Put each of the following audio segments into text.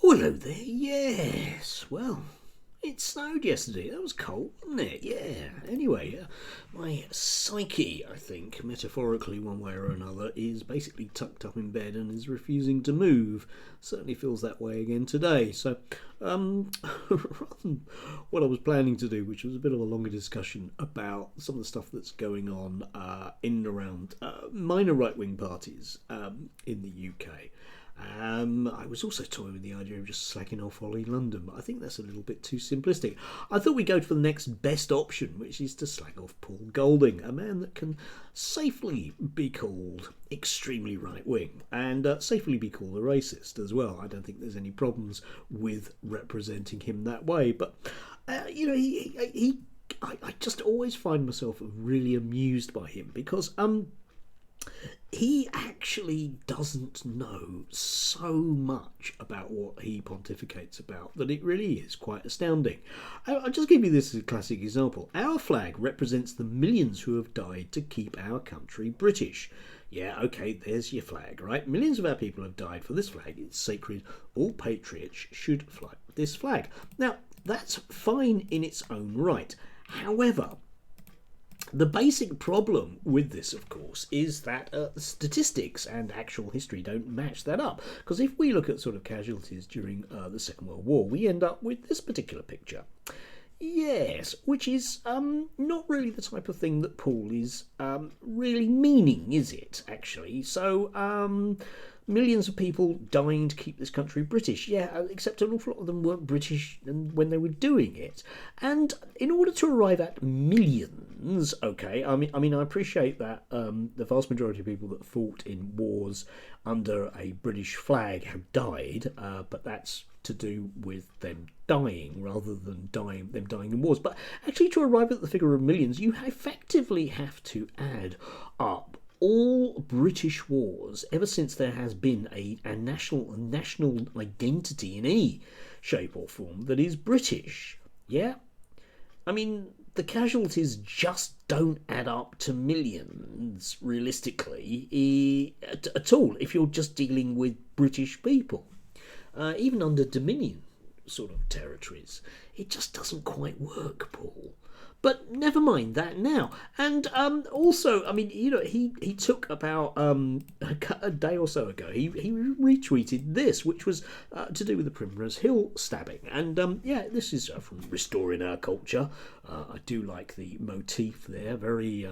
Oh, hello there. Yes. Well, it snowed yesterday. That was cold, wasn't it? Yeah. Anyway, my psyche, I think, metaphorically, one way or another, is basically tucked up in bed and is refusing to move. Certainly feels that way again today. So, what I was planning to do, which was a bit of a longer discussion about some of the stuff that's going on in and around minor right-wing parties in the UK. I was also toying with the idea of just slacking off Ollie London, but I think that's a little bit too simplistic. I thought we'd go for the next best option, which is to slag off Paul Golding, a man that can safely be called extremely right-wing and safely be called a racist as well. I don't think there's any problems with representing him that way, but I just always find myself really amused by him because he actually doesn't know so much about what he pontificates about that it really is quite astounding. I'll just give you this as a classic example. Our flag represents the millions who have died to keep our country British. Yeah, okay, there's your flag, right? Millions of our people have died for this flag. It's sacred. All patriots should fly this flag. Now, that's fine in its own right. However, the basic problem with this, of course, is that statistics and actual history don't match that up. Because if we look at sort of casualties during the Second World War, we end up with this particular picture. Yes, which is not really the type of thing that Paul is really meaning, is it, actually? So, millions of people dying to keep this country British. Yeah, except an awful lot of them weren't British when they were doing it. And in order to arrive at millions, okay, I mean, I appreciate that the vast majority of people that fought in wars under a British flag have died, but that's to do with them dying rather than them dying in wars. But actually, to arrive at the figure of millions, you effectively have to add up all British wars ever since there has been a national identity in any shape or form that is British. Yeah? I mean, the casualties just don't add up to millions, realistically, at all, if you're just dealing with British people. Even under Dominion sort of territories, it just doesn't quite work, Paul. But never mind that now. And also, I mean, he took about a day or so ago, he retweeted this, which was to do with the Primrose Hill stabbing. And this is from Restoring Our Culture. I do like the motif there. Very,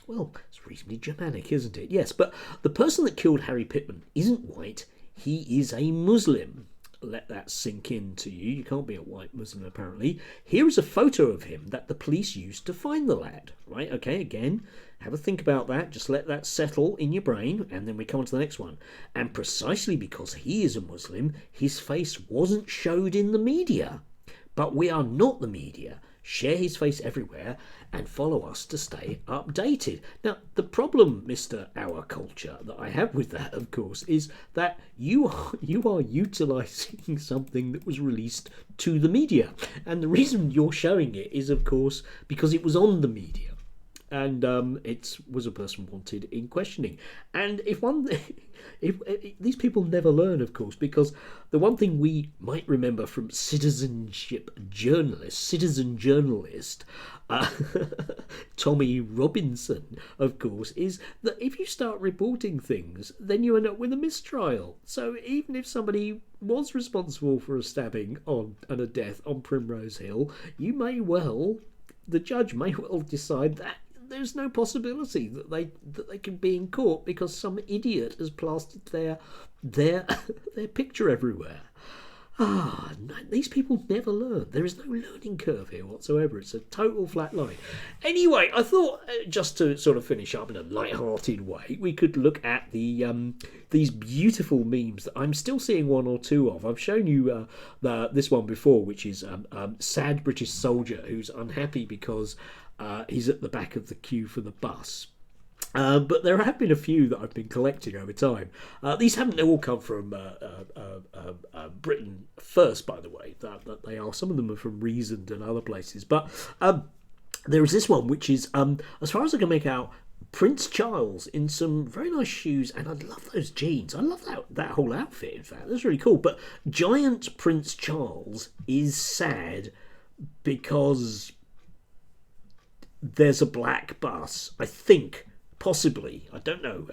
it's reasonably Germanic, isn't it? Yes, but the person that killed Harry Pittman isn't white. He is a Muslim. Let that sink into you. You can't be a white Muslim, apparently. Here is a photo of him that the police used to find the lad. Right, okay, again, have a think about that. Just let that settle in your brain, and then we come on to the next one. And precisely because he is a Muslim, his face wasn't showed in the media. But we are not the media. Share his face everywhere and follow us to stay updated. Now, the problem, Mr. Our Culture, that I have with that, of course, is that you are utilising something that was released to the media. And the reason you're showing it is, of course, because it was on the media. And it was a person wanted in questioning. And if these people never learn, of course, because the one thing we might remember from citizen journalist Tommy Robinson, of course, is that if you start reporting things, then you end up with a mistrial. So even if somebody was responsible for a stabbing and a death on Primrose Hill, the judge may well decide that there's no possibility that they can be in court because some idiot has plastered their picture everywhere. No, these people never learn. There is no learning curve here whatsoever. It's a total flat line. Anyway, I thought just to sort of finish up in a light-hearted way, we could look at these beautiful memes that I'm still seeing one or two of. I've shown you this one before, which is sad British soldier who's unhappy because he's at the back of the queue for the bus. But there have been a few that I've been collecting over time. These haven't all come from Britain first, by the way. That they are. Some of them are from Reason and other places. But there is this one, which is, as far as I can make out, Prince Charles in some very nice shoes, and I love those jeans. I love that whole outfit. In fact, that's really cool. But giant Prince Charles is sad because there's a black bus. I think possibly. I don't know.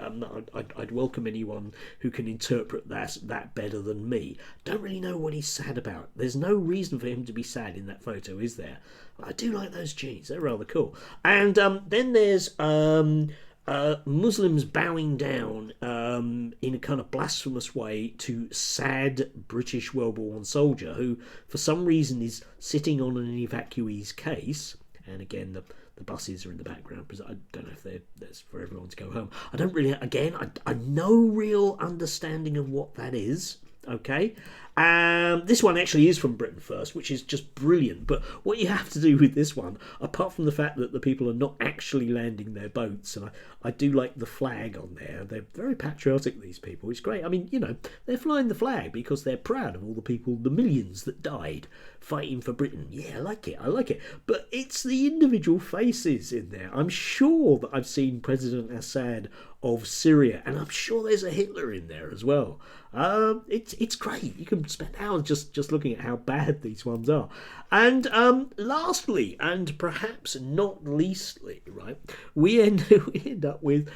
I'd welcome anyone who can interpret that better than me. Don't really know what he's sad about. There's no reason for him to be sad in that photo, is there? I do like those jeans. They're rather cool. And then there's Muslims bowing down in a kind of blasphemous way to sad British World War One soldier who, for some reason, is sitting on an evacuee's case. And again, the buses are in the background because I don't know if that's for everyone to go home. I don't really, again, I no real understanding of what that is. Okay, this one actually is from Britain First, which is just brilliant. But what you have to do with this one, apart from the fact that the people are not actually landing their boats, and I do like the flag on there. They're very patriotic, these people. It's great. I mean, you know, they're flying the flag because they're proud of all the people, the millions that died fighting for Britain. Yeah, I like it. I like it. But it's the individual faces in there. I'm sure that I've seen President Assad of Syria, and I'm sure there's a Hitler in there as well. It's great. You can spend hours just looking at how bad these ones are. And lastly, and perhaps not leastly, right, we end up with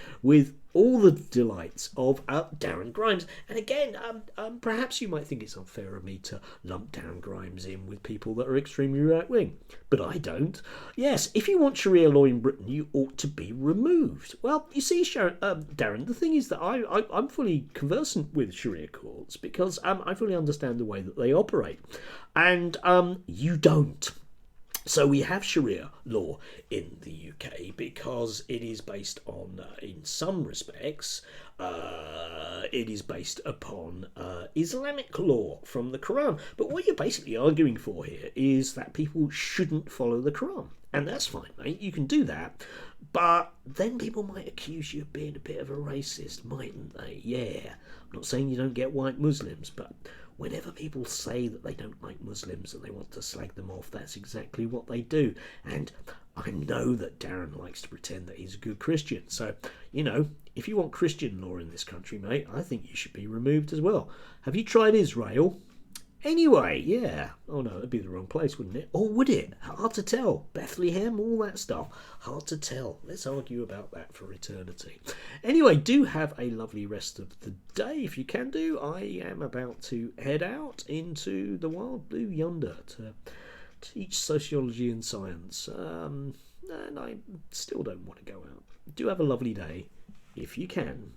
all the delights of Darren Grimes. And again, perhaps you might think it's unfair of me to lump Darren Grimes in with people that are extremely right-wing, but I don't. Yes, if you want Sharia law in Britain, you ought to be removed. Well, you see, Darren, the thing is that I'm fully conversant with Sharia courts because I fully understand the way that they operate, and you don't. So we have Sharia law in the UK because it is based on, in some respects, it is based upon Islamic law from the Quran. But what you're basically arguing for here is that people shouldn't follow the Quran. And that's fine, mate. You can do that. But then people might accuse you of being a bit of a racist, mightn't they? Yeah. I'm not saying you don't get white Muslims, but whenever people say that they don't like Muslims and they want to slag them off, that's exactly what they do. And I know that Darren likes to pretend that he's a good Christian. So, you know, if you want Christian law in this country, mate, I think you should be removed as well. Have you tried Israel? Anyway, yeah. Oh no, it'd be the wrong place, wouldn't it? Or would it? Hard to tell. Bethlehem, all that stuff. Hard to tell. Let's argue about that for eternity. Anyway, do have a lovely rest of the day if you can do. I am about to head out into the wild blue yonder to teach sociology and science. And I still don't want to go out. Do have a lovely day if you can.